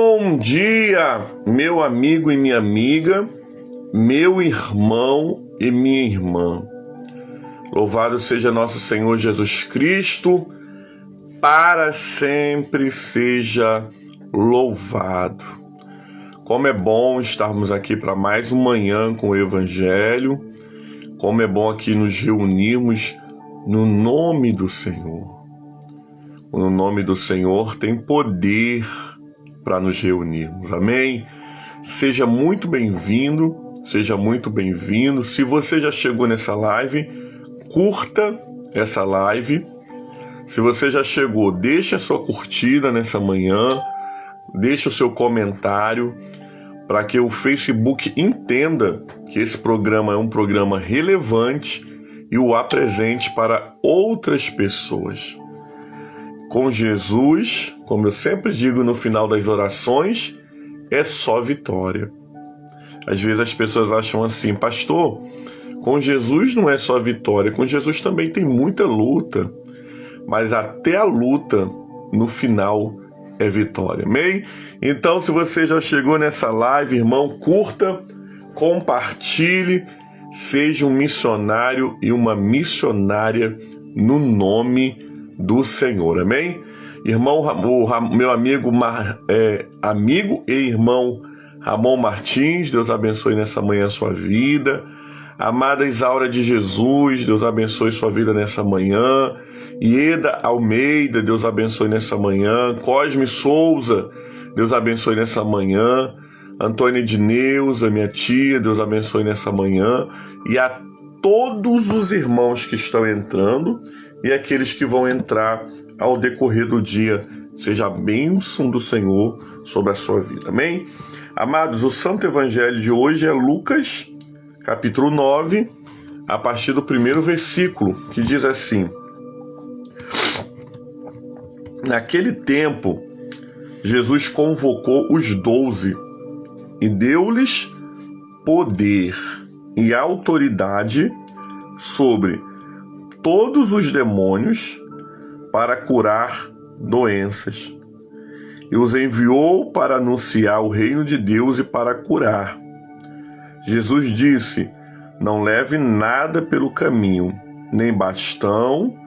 Bom dia, meu amigo e minha amiga, meu irmão e minha irmã. Louvado seja nosso Senhor Jesus Cristo, para sempre seja louvado. Como é bom estarmos aqui para mais uma manhã com o Evangelho, como é bom aqui nos reunirmos no nome do Senhor. No nome do Senhor tem poder para nos reunirmos, amém? Seja muito bem-vindo, seja muito bem-vindo. Se você já chegou nessa live, curta essa live. Se você já chegou, deixe a sua curtida nessa manhã, deixe o seu comentário, para que o Facebook entenda que esse programa é um programa relevante e o apresente para outras pessoas. Com Jesus, como eu sempre digo no final das orações, é só vitória. Às vezes as pessoas acham assim, pastor, com Jesus não é só vitória, com Jesus também tem muita luta, mas até a luta, no final, é vitória, amém? Então, se você já chegou nessa live, irmão, curta, compartilhe, seja um missionário e uma missionária no nome do Senhor, amém? Irmão, meu amigo e irmão Ramon Martins, Deus abençoe nessa manhã a sua vida. Amada Isaura de Jesus, Deus abençoe sua vida nessa manhã. Ieda Almeida, Deus abençoe nessa manhã. Cosme Souza, Deus abençoe nessa manhã. Antônia Edneuza, minha tia, Deus abençoe nessa manhã. E a todos os irmãos que estão entrando e aqueles que vão entrar ao decorrer do dia, seja a bênção do Senhor sobre a sua vida, amém? Amados, o Santo Evangelho de hoje é Lucas, capítulo 9, a partir do primeiro versículo, que diz assim: Naquele tempo, Jesus convocou os 12 e deu-lhes poder e autoridade sobre todos os demônios para curar doenças. E os enviou para anunciar o reino de Deus e para curar. Jesus disse: Não leve nada pelo caminho, nem bastão,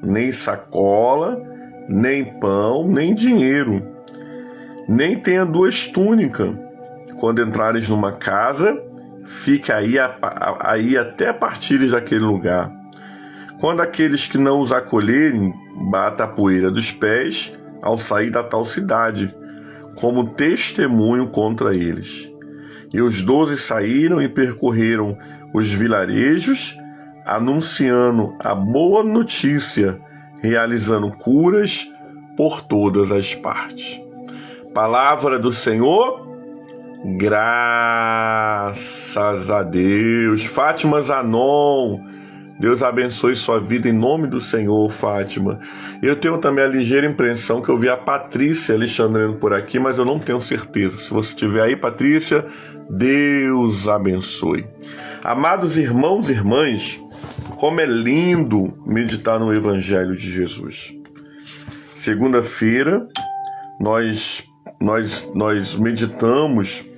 nem sacola, nem pão, nem dinheiro. Nem tenha 2 túnicas. Quando entrares numa casa, fique aí até partires daquele lugar. Quando aqueles que não os acolherem, bata a poeira dos pés ao sair da tal cidade, como testemunho contra eles. E os 12 saíram e percorreram os vilarejos, anunciando a boa notícia, realizando curas por todas as partes. Palavra do Senhor, graças a Deus. Fátima Zanon, Deus abençoe sua vida em nome do Senhor, Fátima. Eu tenho também a ligeira impressão que eu vi a Patrícia Alexandrino por aqui, mas eu não tenho certeza. Se você estiver aí, Patrícia, Deus abençoe. Amados irmãos e irmãs, como é lindo meditar no Evangelho de Jesus. Segunda-feira, nós meditamos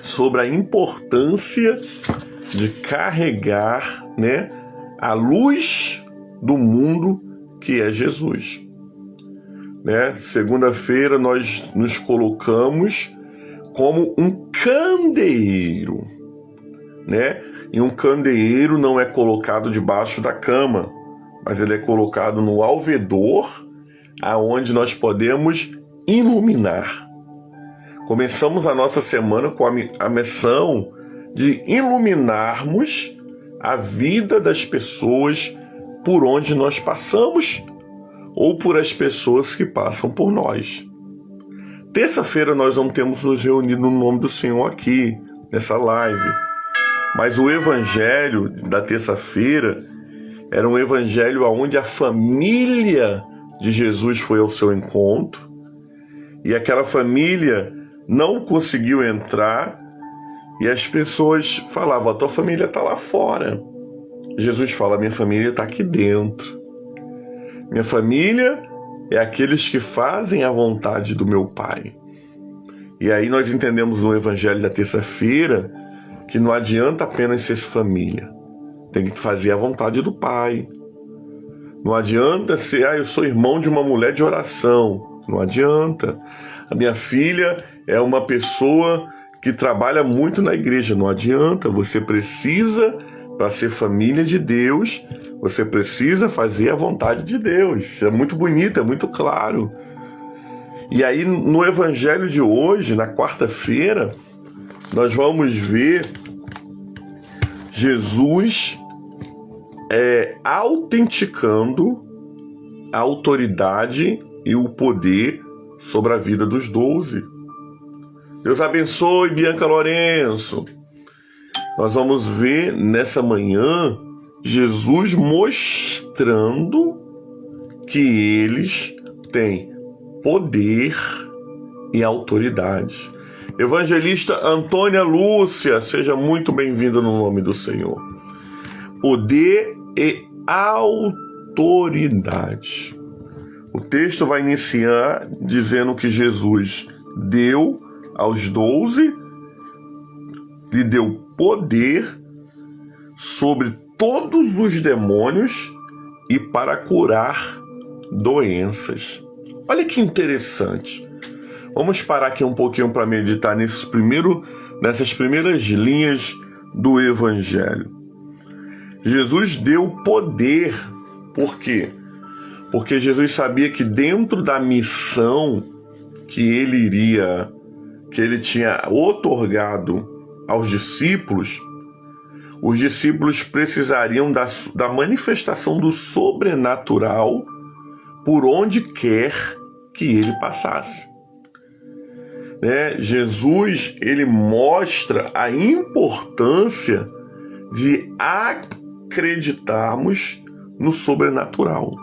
sobre a importância de carregar, a luz do mundo que é Jesus. Segunda-feira nós nos colocamos como um candeeiro, E um candeeiro não é colocado debaixo da cama, mas ele é colocado no alvedor, aonde nós podemos iluminar. Começamos a nossa semana com a missão de iluminarmos a vida das pessoas por onde nós passamos ou por as pessoas que passam por nós. Terça-feira nós não temos nos reunido no nome do Senhor aqui, nessa live. Mas o evangelho da terça-feira era um evangelho onde a família de Jesus foi ao seu encontro e aquela família não conseguiu entrar e as pessoas falavam, a tua família está lá fora. Jesus fala, minha família está aqui dentro. Minha família é aqueles que fazem a vontade do meu Pai. E aí nós entendemos no Evangelho da terça-feira que não adianta apenas ser família. Tem que fazer a vontade do Pai. Não adianta ser, eu sou irmão de uma mulher de oração. Não adianta. A minha filha é uma pessoa que trabalha muito na igreja. Não adianta. Você precisa, para ser família de Deus, você precisa fazer a vontade de Deus. Isso é muito bonito, é muito claro. E aí, no Evangelho de hoje, na quarta-feira, nós vamos ver Jesus autenticando a autoridade e o poder sobre a vida dos 12. Deus abençoe, Bianca Lourenço. Nós vamos ver nessa manhã Jesus mostrando que eles têm poder e autoridade. Evangelista Antônia Lúcia, seja muito bem-vinda no nome do Senhor. Poder e autoridade. O texto vai iniciar dizendo que Jesus deu aos 12, lhe deu poder sobre todos os demônios e para curar doenças. Olha que interessante. Vamos parar aqui um pouquinho para meditar nessas primeiras linhas do Evangelho. Jesus deu poder. Por quê? Porque Jesus sabia que dentro da missão que ele tinha otorgado aos discípulos, os discípulos precisariam da manifestação do sobrenatural por onde quer que ele passasse. Jesus, ele mostra a importância de acreditarmos no sobrenatural.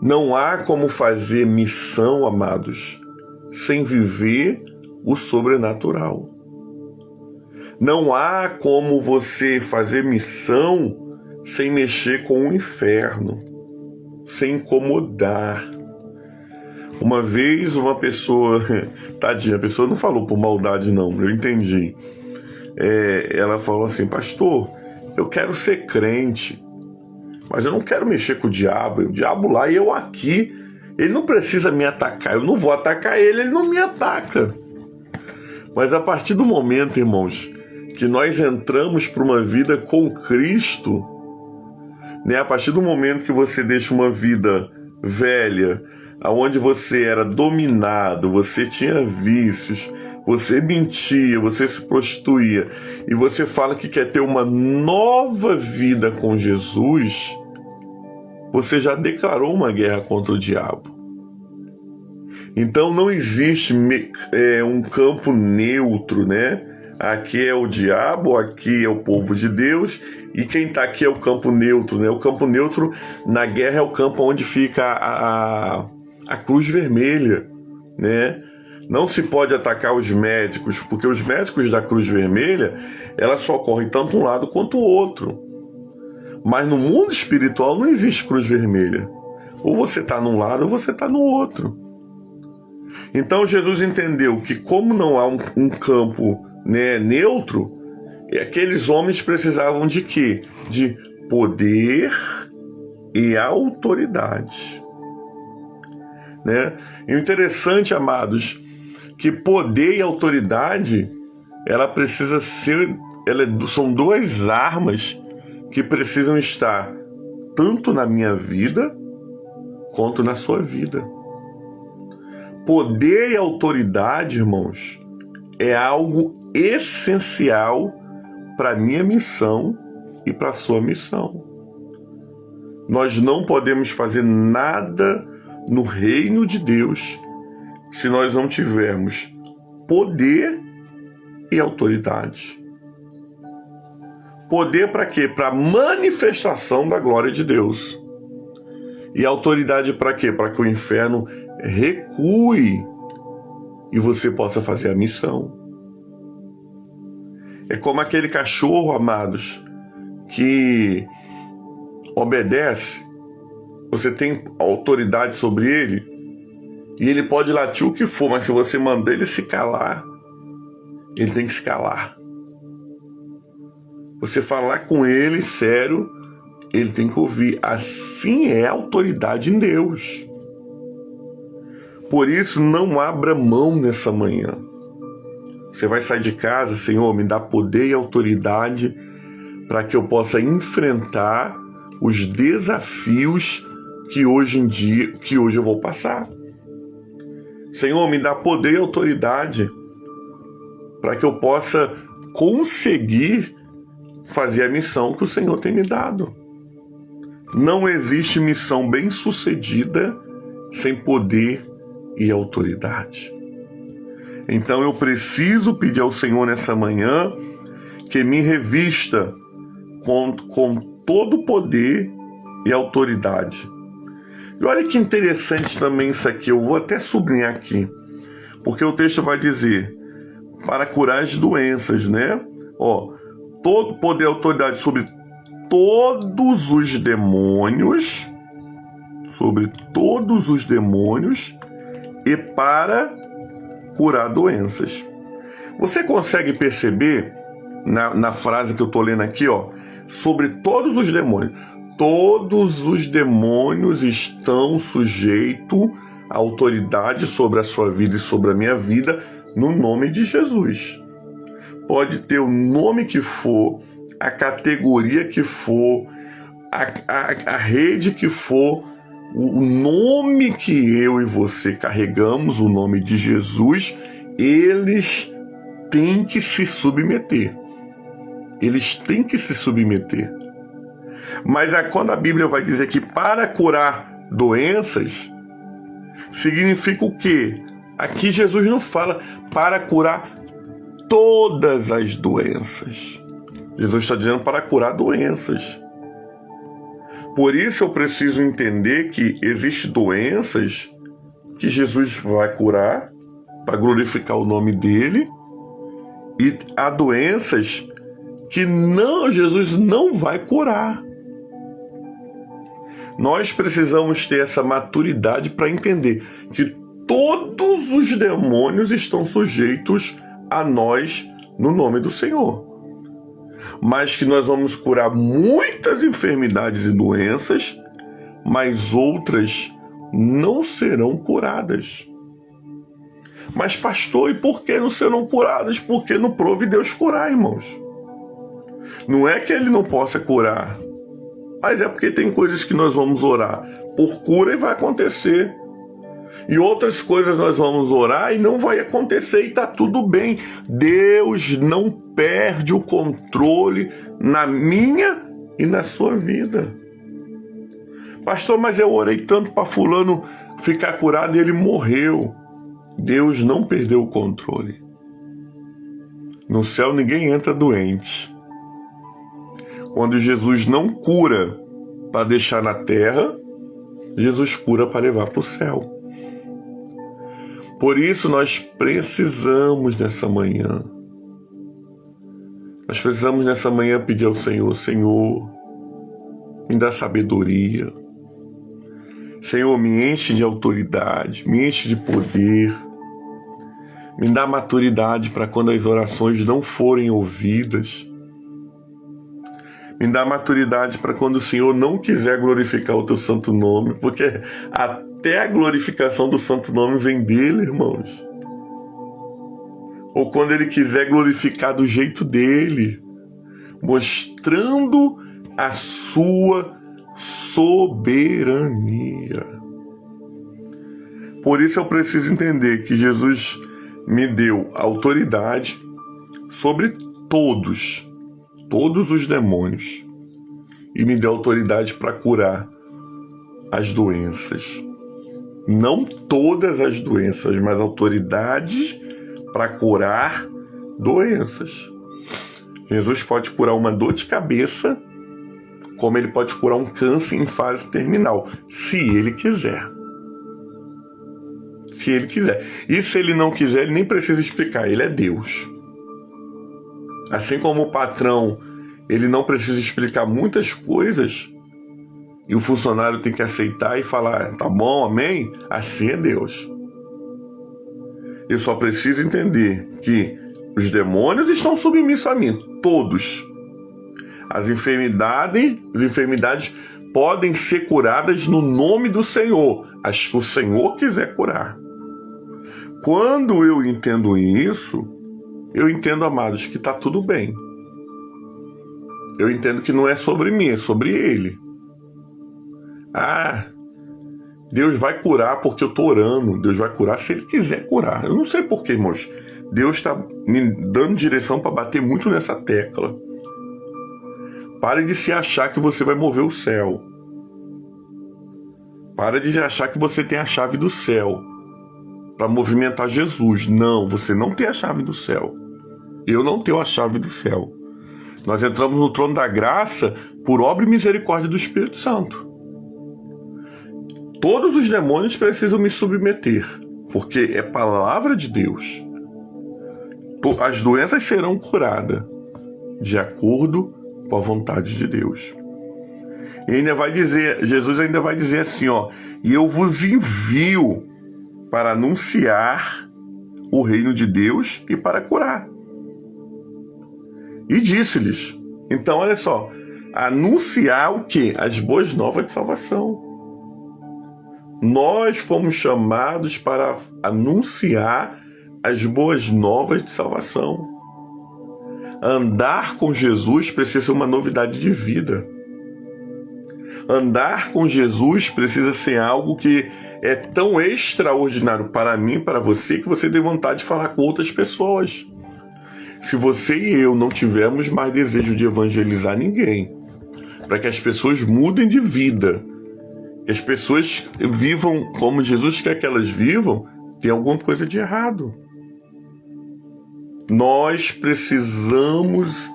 Não há como fazer missão, amados, sem viver o sobrenatural. Não há como você fazer missão sem mexer com o inferno, sem incomodar. Uma vez uma pessoa, tadinha, a pessoa não falou por maldade não, eu entendi. Ela falou assim: pastor, eu quero ser crente, mas eu não quero mexer com o diabo lá e eu aqui, ele não precisa me atacar, eu não vou atacar ele não me ataca. Mas a partir do momento, irmãos, que nós entramos para uma vida com Cristo, a partir do momento que você deixa uma vida velha, onde você era dominado, você tinha vícios, você mentia, você se prostituía, e você fala que quer ter uma nova vida com Jesus, você já declarou uma guerra contra o diabo. Então não existe um campo neutro, Aqui é o diabo, aqui é o povo de Deus, e quem está aqui é o campo neutro, O campo neutro na guerra é o campo onde fica a cruz vermelha, Não se pode atacar os médicos, porque os médicos da cruz vermelha, ela socorre tanto um lado quanto o outro. Mas no mundo espiritual não existe cruz vermelha. Ou você está num lado ou você está no outro. Então Jesus entendeu que como não há um campo neutro, aqueles homens precisavam de quê? De poder e autoridade. E o interessante, amados, que poder e autoridade, são duas armas que precisam estar tanto na minha vida quanto na sua vida. Poder e autoridade, irmãos, é algo essencial para a minha missão e para a sua missão. Nós não podemos fazer nada no reino de Deus se nós não tivermos poder e autoridade. Poder para quê? Para a manifestação da glória de Deus. E autoridade para quê? Para que o inferno recue e você possa fazer a missão. É como aquele cachorro, amados, que obedece, você tem autoridade sobre ele, E ele pode latir o que for, mas se você mandar ele se calar, ele tem que se calar. Você falar com ele sério, ele tem que ouvir. Assim é a autoridade em Deus. Por isso, não abra mão nessa manhã. Você vai sair de casa, Senhor, me dá poder e autoridade para que eu possa enfrentar os desafios que hoje eu vou passar. Senhor, me dá poder e autoridade para que eu possa conseguir fazer a missão que o Senhor tem me dado. Não existe missão bem-sucedida sem poder e autoridade. Então eu preciso pedir ao Senhor nessa manhã que me revista com todo o poder e autoridade. E olha que interessante também isso aqui, eu vou até sublinhar aqui, porque o texto vai dizer, para curar as doenças, né? Todo poder e autoridade sobre todos os demônios, e para curar doenças. Você consegue perceber na frase que eu estou lendo aqui, sobre todos os demônios. Todos os demônios estão sujeitos à autoridade sobre a sua vida e sobre a minha vida, no nome de Jesus. Pode ter o nome que for, a categoria que for, a rede que for, o nome que eu e você carregamos, o nome de Jesus, eles têm que se submeter. Eles têm que se submeter. Mas quando a Bíblia vai dizer que para curar doenças, significa o quê? Aqui Jesus não fala para curar todas as doenças. Jesus está dizendo para curar doenças. Por isso eu preciso entender que existem doenças que Jesus vai curar para glorificar o nome dele, e há doenças que Jesus não vai curar. Nós precisamos ter essa maturidade para entender que todos os demônios estão sujeitos a nós no nome do Senhor. Mas que nós vamos curar muitas enfermidades e doenças, mas outras não serão curadas. Mas pastor, e por que não serão curadas? Porque não prove Deus curar, irmãos. Não é que ele não possa curar, mas é porque tem coisas que nós vamos orar por cura e vai acontecer. E outras coisas nós vamos orar e não vai acontecer, e está tudo bem. Deus não perde o controle na minha e na sua vida. Pastor, mas eu orei tanto para fulano ficar curado e ele morreu. Deus não perdeu o controle. No céu ninguém entra doente. Quando Jesus não cura para deixar na terra, Jesus cura para levar para o céu. Por isso nós precisamos nessa manhã. Nós precisamos nessa manhã pedir ao Senhor, Senhor, me dá sabedoria. Senhor, me enche de autoridade, me enche de poder. Me dá maturidade para quando as orações não forem ouvidas. Me dá maturidade para quando o Senhor não quiser glorificar o teu santo nome, porque até a glorificação do santo nome vem dele, irmãos. Ou quando ele quiser glorificar do jeito dele, mostrando a sua soberania. Por isso eu preciso entender que Jesus me deu autoridade sobre todos os demônios, e me deu autoridade para curar as doenças. Não todas as doenças, mas autoridade para curar doenças. Jesus pode curar uma dor de cabeça, como ele pode curar um câncer em fase terminal, se ele quiser. Se ele quiser. E se ele não quiser, ele nem precisa explicar, ele é Deus. Assim como o patrão, ele não precisa explicar muitas coisas, e o funcionário tem que aceitar e falar, tá bom, amém? Assim é Deus. Eu só preciso entender que os demônios estão submissos a mim, todos. As enfermidades podem ser curadas no nome do Senhor, as que o Senhor quiser curar. Quando eu entendo isso, eu entendo, amados, que está tudo bem. Eu entendo que não é sobre mim, é sobre Ele. Deus vai curar porque eu estou orando. Deus vai curar se Ele quiser curar. Eu não sei porquê, irmãos. Deus está me dando direção para bater muito nessa tecla. Pare de se achar que você vai mover o céu. Pare de achar que você tem a chave do céu para movimentar Jesus. Não, você não tem a chave do céu. Eu não tenho a chave do céu. Nós entramos no trono da graça por obra e misericórdia do Espírito Santo. Todos os demônios precisam me submeter, porque é palavra de Deus. As doenças serão curadas de acordo com a vontade de Deus. E ainda vai dizer, Jesus ainda vai dizer assim, e eu vos envio para anunciar o reino de Deus e para curar. E disse-lhes, então olha só, anunciar o quê? As boas novas de salvação. Nós fomos chamados para anunciar as boas novas de salvação. Andar com Jesus precisa ser uma novidade de vida. Andar com Jesus precisa ser algo que é tão extraordinário para mim e para você que você tem vontade de falar com outras pessoas. Se você e eu não tivermos mais desejo de evangelizar ninguém, para que as pessoas mudem de vida, que as pessoas vivam como Jesus quer que elas vivam, tem alguma coisa de errado. Nós precisamos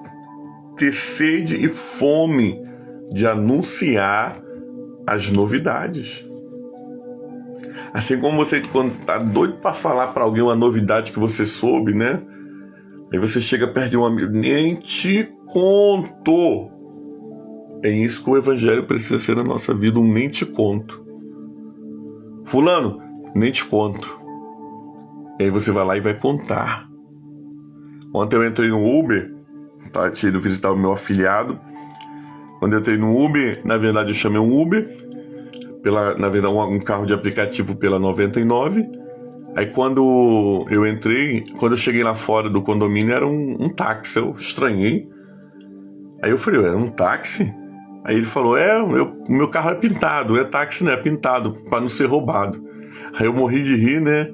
ter sede e fome de anunciar as novidades. Assim como você, quando está doido para falar para alguém uma novidade que você soube, né? Aí você chega perto de um amigo, nem te conto. É isso que o evangelho precisa ser na nossa vida, um nem te conto. Fulano, nem te conto. E aí você vai lá e vai contar. Ontem eu entrei no Uber, tinha ido visitar o meu afilhado. Quando eu entrei no Uber, na verdade eu chamei um Uber, na verdade um carro de aplicativo pela 99. Aí quando eu entrei, quando eu cheguei lá fora do condomínio, era um táxi, eu estranhei. Aí eu falei, era um táxi? Aí ele falou, meu carro é pintado, é táxi, né? É pintado, para não ser roubado. Aí eu morri de rir, né?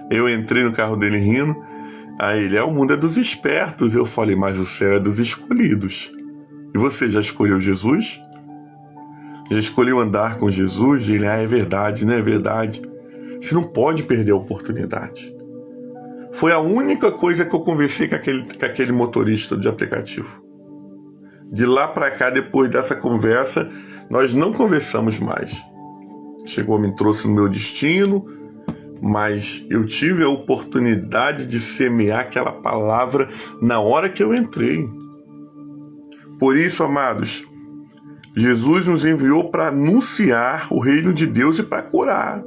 Eu entrei no carro dele rindo. Aí ele, o mundo é dos espertos. Eu falei, mas o céu é dos escolhidos. E você já escolheu Jesus? Já escolheu andar com Jesus? Ele, é verdade, né? É verdade. Você não pode perder a oportunidade. Foi a única coisa que eu conversei com aquele motorista de aplicativo. De lá para cá, depois dessa conversa, nós não conversamos mais. Chegou, me trouxe no meu destino, mas eu tive a oportunidade de semear aquela palavra na hora que eu entrei. Por isso, amados, Jesus nos enviou para anunciar o reino de Deus e para curar.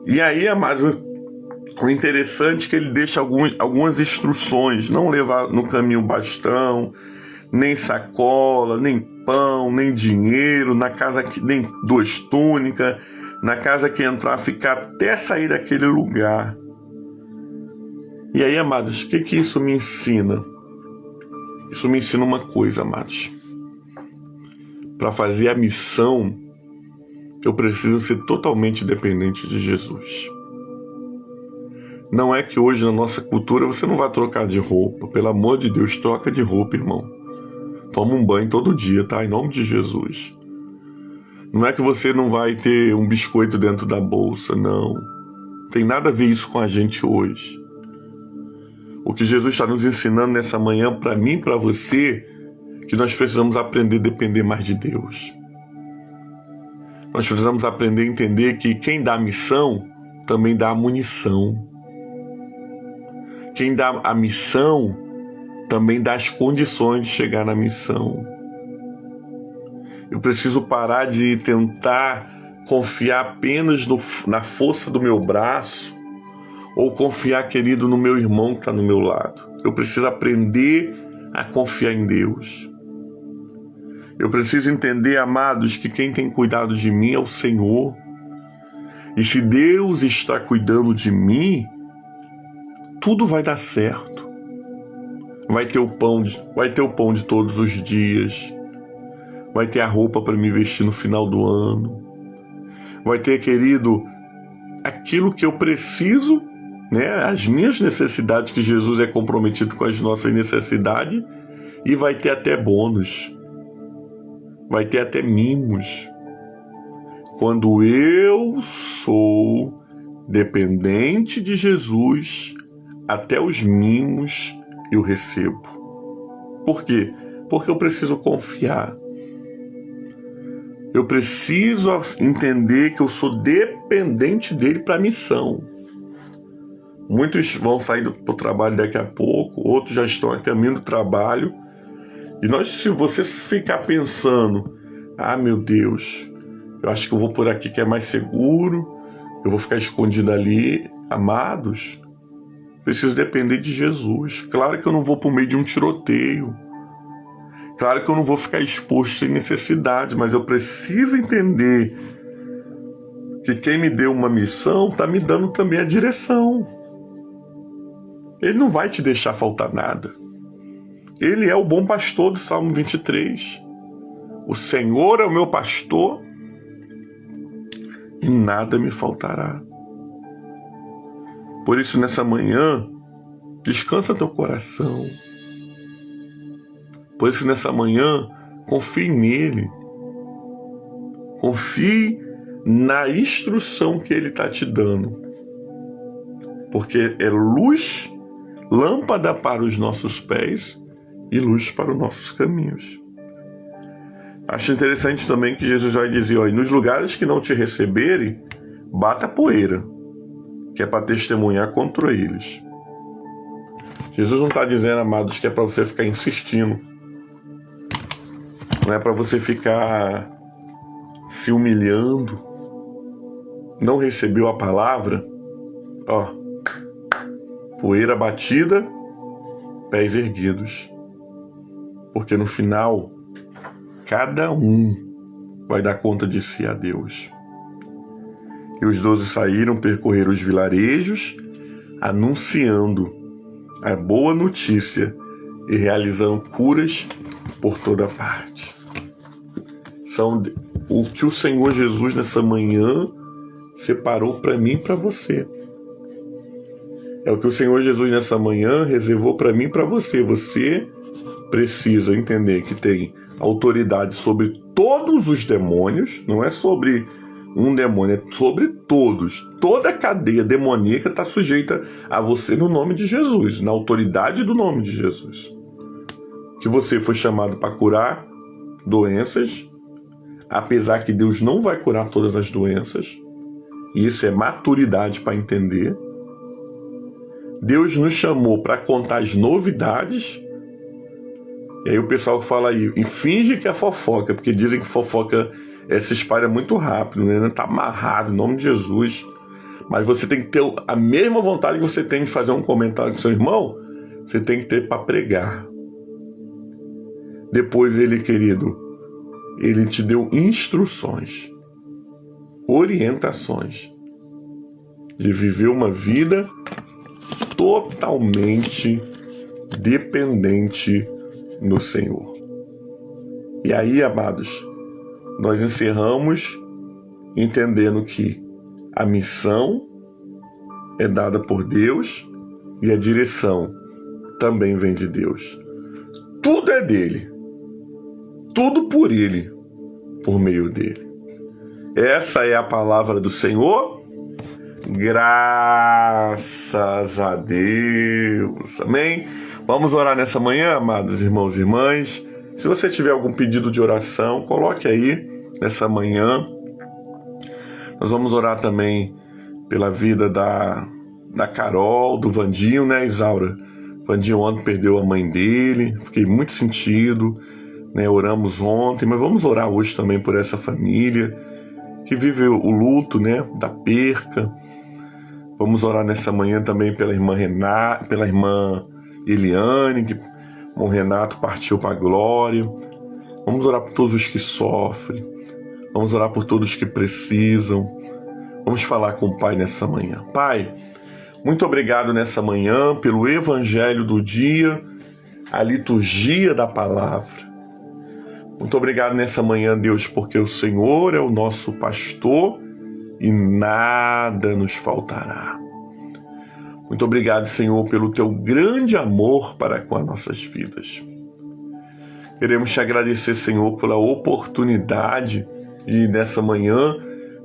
E aí, amados, o interessante é que ele deixa algumas instruções: não levar no caminho bastão, nem sacola, nem pão, nem dinheiro, na casa nem 2 túnicas, na casa que entrar, ficar até sair daquele lugar. E aí, amados, o que isso me ensina? Isso me ensina uma coisa, amados. Para fazer a missão, eu preciso ser totalmente dependente de Jesus. Não é que hoje na nossa cultura você não vai trocar de roupa. Pelo amor de Deus, troca de roupa, irmão. Toma um banho todo dia, tá? Em nome de Jesus. Não é que você não vai ter um biscoito dentro da bolsa, não. Não tem nada a ver isso com a gente hoje. O que Jesus está nos ensinando nessa manhã, para mim e para você, que nós precisamos aprender a depender mais de Deus. Nós precisamos aprender a entender que quem dá a missão também dá a munição. Quem dá a missão também dá as condições de chegar na missão. Eu preciso parar de tentar confiar apenas na força do meu braço Ou confiar, querido, no meu irmão que está no meu lado. Eu preciso aprender a confiar em Deus. Eu preciso entender, amados, que quem tem cuidado de mim é o Senhor. E se Deus está cuidando de mim, tudo vai dar certo. Vai ter o pão de todos os dias. Vai ter a roupa para me vestir no final do ano. Vai ter, querido, aquilo que eu preciso, né? As minhas necessidades, que Jesus é comprometido com as nossas necessidades. E vai ter até bônus. Vai ter até mimos. Quando eu sou dependente de Jesus, até os mimos eu recebo. Por quê? Porque eu preciso confiar. Eu preciso entender que eu sou dependente dele para a missão. Muitos vão sair para o trabalho daqui a pouco, outros já estão a caminho do trabalho. E se você ficar pensando, meu Deus, eu acho que eu vou por aqui que é mais seguro, eu vou ficar escondido ali. Amados, preciso depender de Jesus. Claro que eu não vou por meio de um tiroteio. Claro que eu não vou ficar exposto sem necessidade, mas eu preciso entender que quem me deu uma missão está me dando também a direção. Ele não vai te deixar faltar nada. Ele é o bom pastor do Salmo 23. O Senhor é o meu pastor e nada me faltará. Por isso, nessa manhã, descansa teu coração. Por isso, nessa manhã, confie nele. Confie na instrução que ele está te dando. Porque é luz, lâmpada para os nossos pés e luz para os nossos caminhos. Acho interessante também que Jesus vai dizer, nos lugares que não te receberem, bata a poeira, que é para testemunhar contra eles. Jesus não está dizendo, amados, que é para você ficar insistindo. Não é para você ficar se humilhando. Não recebeu a palavra? Poeira batida, pés erguidos. Porque no final, cada um vai dar conta de si a Deus. E os 12 saíram, percorreram os vilarejos, anunciando a boa notícia e realizando curas por toda parte. São o que o Senhor Jesus nessa manhã separou para mim e para você. É o que o Senhor Jesus nessa manhã reservou para mim e para você. Você precisa entender que tem autoridade sobre todos os demônios, não é sobre um demônio, é sobre todos. Toda a cadeia demoníaca está sujeita a você no nome de Jesus, na autoridade do nome de Jesus. Que você foi chamado para curar doenças, apesar que Deus não vai curar todas as doenças, e isso é maturidade para entender. Deus nos chamou para contar as novidades. E aí o pessoal que fala aí, e finge que é fofoca, porque dizem que fofoca se espalha muito rápido, né? Está amarrado, em nome de Jesus. Mas você tem que ter a mesma vontade que você tem de fazer um comentário com seu irmão, você tem que ter para pregar. Depois ele, querido, ele te deu instruções, orientações de viver uma vida totalmente dependente no Senhor. E aí, amados, nós encerramos entendendo que a missão é dada por Deus e a direção também vem de Deus. Tudo é dele, tudo por ele, por meio dele. Essa é a palavra do Senhor. Graças a Deus. Amém? Vamos orar nessa manhã, amados irmãos e irmãs. Se você tiver algum pedido de oração, coloque aí nessa manhã. Nós vamos orar também pela vida da Carol, do Vandinho, né, Isaura? Vandinho ontem perdeu a mãe dele, fiquei muito sentido, né? Oramos ontem, mas vamos orar hoje também por essa família que vive o luto, né, da perca, Vamos orar nessa manhã também pela irmã Renata, pela irmã Eliane, que o Renato partiu para a glória. Vamos orar por todos os que sofrem. Vamos orar por todos que precisam. Vamos falar com o Pai nessa manhã. Pai, muito obrigado nessa manhã pelo evangelho do dia, a liturgia da palavra. Muito obrigado nessa manhã, Deus, porque o Senhor é o nosso pastor e nada nos faltará. Muito obrigado, Senhor, pelo teu grande amor para com as nossas vidas. Queremos te agradecer, Senhor, pela oportunidade de, nessa manhã,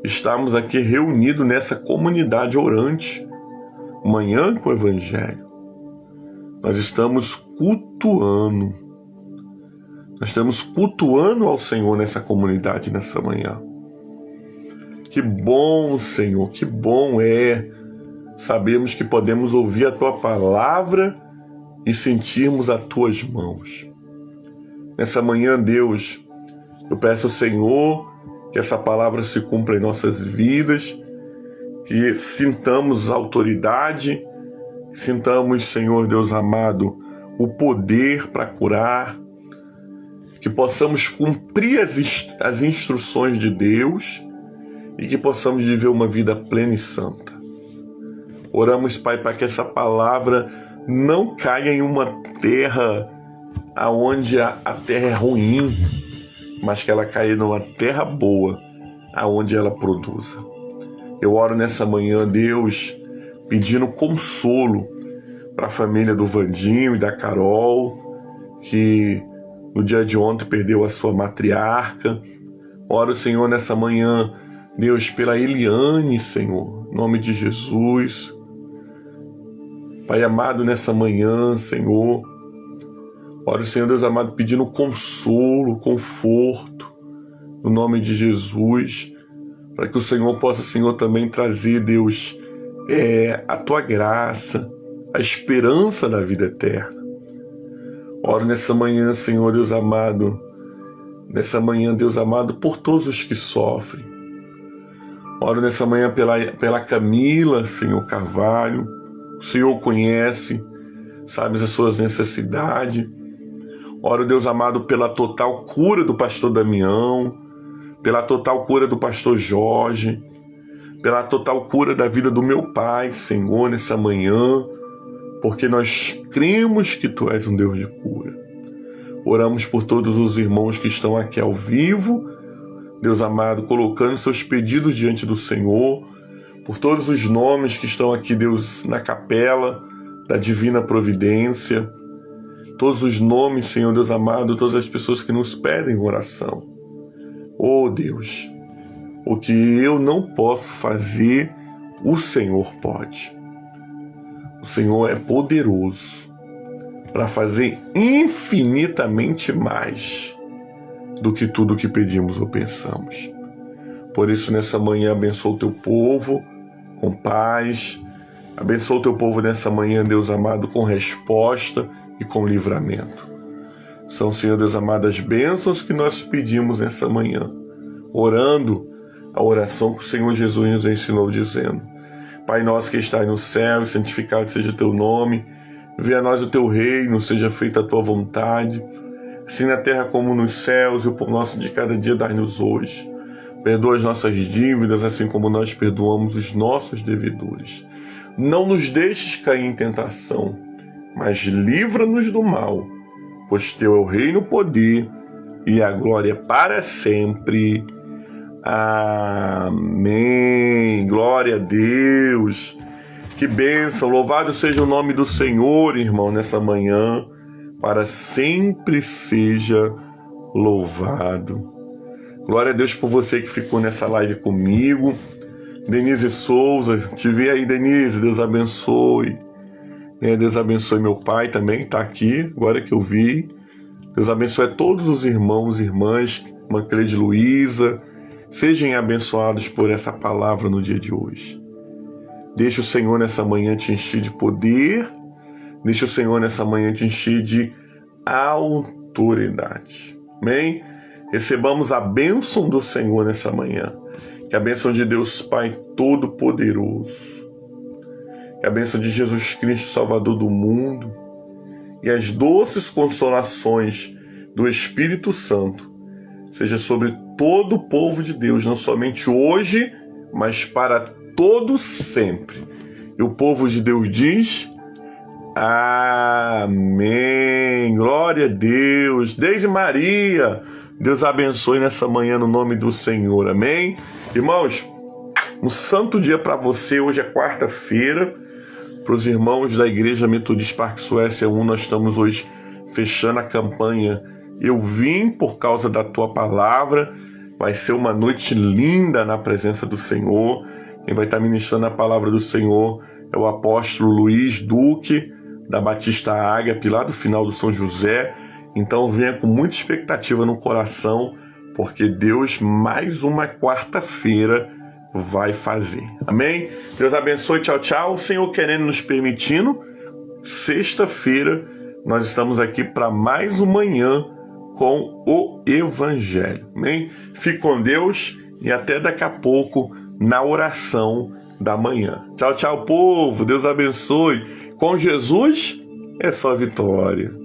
estarmos aqui reunidos nessa comunidade orante, manhã com o Evangelho. Nós estamos cultuando. Nós estamos cultuando ao Senhor nessa comunidade, nessa manhã. Que bom, Senhor, que bom é sabermos que podemos ouvir a Tua palavra e sentirmos as Tuas mãos. Nessa manhã, Deus, eu peço ao Senhor que essa palavra se cumpra em nossas vidas, que sintamos autoridade, sintamos, Senhor Deus amado, o poder para curar, que possamos cumprir as instruções de Deus e que possamos viver uma vida plena e santa. Oramos, Pai, para que essa palavra não caia em uma terra onde a terra é ruim, mas que ela caia numa terra boa, aonde ela produza. Eu oro nessa manhã, Deus, pedindo consolo para a família do Vandinho e da Carol, que no dia de ontem perdeu a sua matriarca. Oro, Senhor, nessa manhã, Deus, pela Eliane, Senhor, em nome de Jesus. Pai amado, nessa manhã, Senhor, oro, Senhor Deus amado, pedindo consolo, conforto, no nome de Jesus, para que o Senhor possa, Senhor, também trazer, Deus, a Tua graça, a esperança da vida eterna. Oro nessa manhã, Senhor Deus amado, nessa manhã, Deus amado, por todos os que sofrem. Oro nessa manhã pela Camila, Senhor Carvalho. O Senhor conhece, sabe as suas necessidades. Oro, Deus amado, pela total cura do pastor Damião, pela total cura do pastor Jorge, pela total cura da vida do meu pai, Senhor, nessa manhã, porque nós cremos que Tu és um Deus de cura. Oramos por todos os irmãos que estão aqui ao vivo, Deus amado, colocando seus pedidos diante do Senhor, por todos os nomes que estão aqui, Deus, na capela da Divina Providência, todos os nomes, Senhor Deus amado, todas as pessoas que nos pedem oração. Oh Deus, o que eu não posso fazer, o Senhor pode. O Senhor é poderoso para fazer infinitamente mais do que tudo que pedimos ou pensamos. Por isso, nessa manhã, abençoa o Teu povo com paz. Abençoa o Teu povo nessa manhã, Deus amado, com resposta e com livramento. São, Senhor Deus amado, as bênçãos que nós pedimos nessa manhã, orando a oração que o Senhor Jesus nos ensinou, dizendo: Pai nosso que estás no céu, santificado seja o Teu nome, venha a nós o Teu reino, seja feita a Tua vontade, assim na terra como nos céus, e o pão nosso de cada dia dai-nos hoje. Perdoa as nossas dívidas, assim como nós perdoamos os nossos devedores. Não nos deixes cair em tentação, mas livra-nos do mal, pois Teu é o reino, o poder e a glória para sempre. Amém. Glória a Deus. Que bênção. Louvado seja o nome do Senhor, irmão, nessa manhã. Para sempre seja louvado. Glória a Deus por você que ficou nessa live comigo. Denise Souza, te vi aí, Denise. Deus abençoe. Deus abençoe meu pai também, está aqui, agora que eu vi. Deus abençoe a todos os irmãos e irmãs, irmã Cleide Luísa. Sejam abençoados por essa palavra no dia de hoje. Deixa o Senhor nessa manhã te encher de poder. Deixa o Senhor nessa manhã te encher de autoridade. Amém? Recebamos a bênção do Senhor nessa manhã. Que a bênção de Deus Pai Todo-Poderoso, Que a bênção de Jesus Cristo, Salvador do mundo, e as doces consolações do Espírito Santo seja sobre todo o povo de Deus, não somente hoje, mas para todo sempre. E o povo de Deus diz: amém. Glória a Deus. Deise Maria, Deus abençoe nessa manhã no nome do Senhor. Amém. Irmãos, um santo dia para você. Hoje é quarta-feira. Para os irmãos da Igreja Metodista Parque Suécia 1, nós estamos hoje fechando a campanha Eu Vim por causa da Tua Palavra. Vai ser uma noite linda na presença do Senhor. Quem vai estar ministrando a palavra do Senhor é o apóstolo Luiz Duque, da Batista Ágape, lá do final do São José. Então venha com muita expectativa no coração, porque Deus, mais uma quarta-feira, vai fazer. Amém? Deus abençoe, tchau, tchau. O Senhor querendo, nos permitindo, sexta-feira nós estamos aqui para mais uma manhã com o Evangelho. Amém? Fique com Deus e até daqui a pouco na oração da manhã. Tchau, tchau, povo. Deus abençoe. Com Jesus é só vitória.